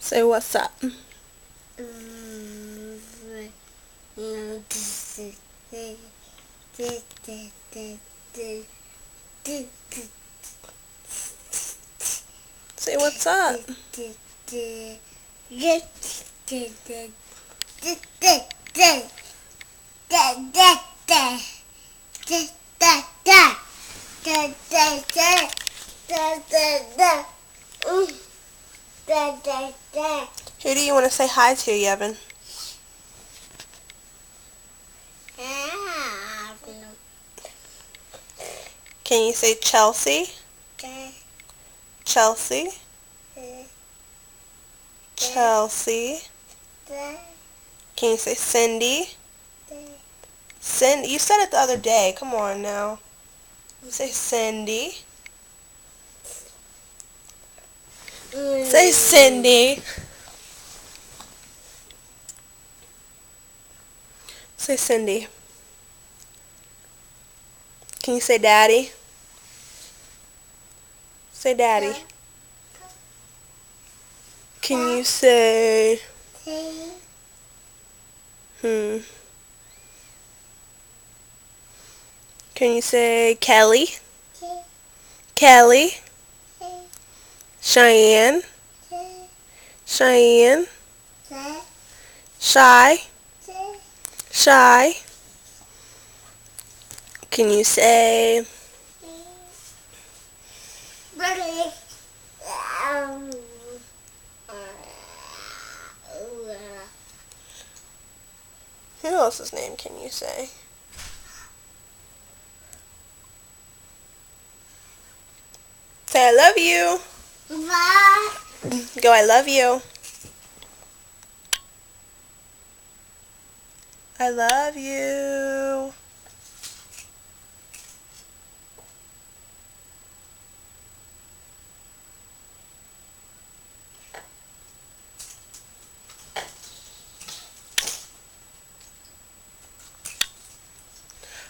Say what's up. Say what's up. Who do you want to say hi to, Yevon? Can you say Chelsea? Chelsea? Chelsea? Can you say Cindy? Cindy? You said it the other day. Come on now. Say Cindy. Say Cindy. Say Cindy. Can you say Daddy? Say Daddy. Can you say... Can you say Kelly? Kelly? Cheyenne? Cheyenne? Shy? Shy? Can you say... Who else's name can you say? Say I love you. Bye. Go I love you. I love you.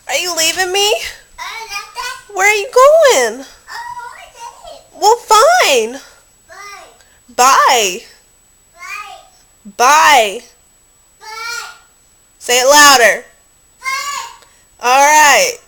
Are you leaving me? Where are you going? Well, fine. Bye. Bye. Say it louder. All right.